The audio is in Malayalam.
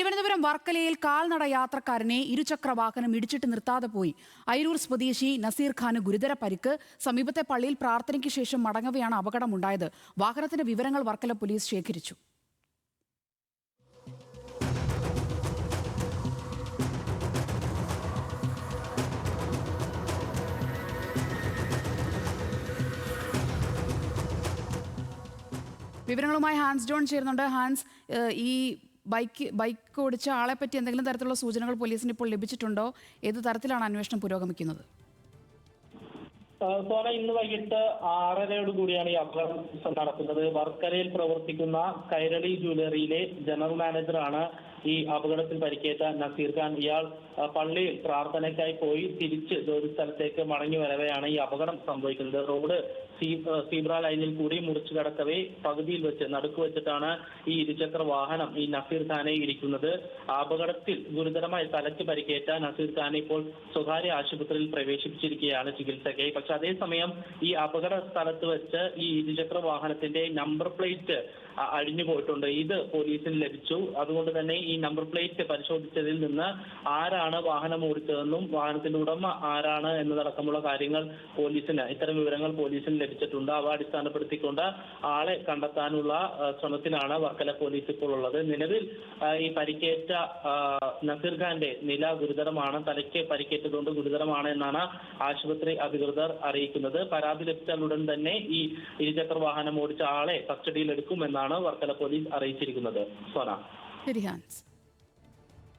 തിരുവനന്തപുരം വർക്കലയിൽ കാൽനട യാത്രക്കാരനെ ഇരുചക്ര വാഹനം ഇടിച്ചിട്ട് നിർത്താതെ പോയി. അയിരൂർ സ്വദേശി നസീർ ഖാന് ഗുരുതര പരിക്ക്. സമീപത്തെ പള്ളിയിൽ പ്രാർത്ഥനയ്ക്ക് ശേഷം മടങ്ങവെയാണ് അപകടമുണ്ടായത്. വാഹനത്തിന്റെ വിവരങ്ങൾ വർക്കല പോലീസ് ശേഖരിച്ചു. വിവരങ്ങളുമായി ഹാൻസ് ജോൺ ചേരുന്നുണ്ട്. ഹാൻസ്, ഈ ബൈക്ക് ഓടിച്ച ആളെ പറ്റി എന്തെങ്കിലും തരത്തിലുള്ള സൂചനകൾ പോലീസിന് ഇപ്പോൾ ലഭിച്ചിട്ടുണ്ടോ? ഏത് തരത്തിലാണ് അന്വേഷണം പുരോഗമിക്കുന്നത്? ഇന്ന് വൈകിട്ട് 6:30 കൂടിയാണ് ഈ അപകടം നടക്കുന്നത്. വർക്കലയിൽ പ്രവർത്തിക്കുന്ന കൈരളി ജ്വല്ലറിയിലെ ജനറൽ മാനേജറാണ് ഈ അപകടത്തിൽ പരിക്കേറ്റ നസീർ ഖാൻ. ഇയാൾ പള്ളിയിൽ പ്രാർത്ഥനയ്ക്കായി പോയി തിരിച്ച് ജോലി സ്ഥലത്തേക്ക് മടങ്ങി വരവെയാണ് ഈ അപകടം സംഭവിക്കുന്നത്. റോഡ് സീബ്ര ലൈനിൽ കൂടി മുറിച്ചു കടക്കവേ പകുതിയിൽ വെച്ച് നടുക്ക് വെച്ചിട്ടാണ് ഈ ഇരുചക്ര വാഹനം ഈ നസീർ ഖാനെ ഇരിക്കുന്നത്. അപകടത്തിൽ ഗുരുതരമായി തലയ്ക്ക് പരിക്കേറ്റ നസീർ ഖാനെ ഇപ്പോൾ സ്വകാര്യ ആശുപത്രിയിൽ പ്രവേശിപ്പിച്ചിരിക്കുകയാണ് ചികിത്സയ്ക്കായി. പക്ഷെ അതേസമയം ഈ അപകട സ്ഥലത്ത് വെച്ച് ഈ ഇരുചക്ര വാഹനത്തിന്റെ നമ്പർ പ്ലേറ്റ് അഴിഞ്ഞു പോയിട്ടുണ്ട്. ഇത് പോലീസിന് ലഭിച്ചു. അതുകൊണ്ട് തന്നെ ഈ നമ്പർ പ്ലേറ്റ് പരിശോധിച്ചതിൽ നിന്ന് ആരാണ് വാഹനം ഓടിച്ചതെന്നും വാഹനത്തിന്റെ ഉടമ ആരാണ് എന്നതടക്കമുള്ള കാര്യങ്ങൾ ഇത്തരം വിവരങ്ങൾ പോലീസിന് ലഭിച്ചിട്ടുണ്ട്. അവ അടിസ്ഥാനപ്പെടുത്തിക്കൊണ്ട് ആളെ കണ്ടെത്താനുള്ള ശ്രമത്തിലാണ് വർക്കല പോലീസ് ഇപ്പോൾ ഉള്ളത്. നിലവിൽ ഈ പരിക്കേറ്റ നസീർ ഖാന്റെ നില ഗുരുതരമാണ്. തലയ്ക്ക് പരിക്കേറ്റതുകൊണ്ട് ഗുരുതരമാണ് എന്നാണ് ആശുപത്രി അധികൃതർ അറിയിക്കുന്നത്. പരാതി ലഭിച്ചാൽ ഉടൻ തന്നെ ഈ ഇരുചക്ര വാഹനം ഓടിച്ച ആളെ കസ്റ്റഡിയിലെടുക്കുമെന്നാണ് വർക്കല പോലീസ് അറിയിച്ചിരിക്കുന്നത്. സോന. ശരി ഹാൻസ്.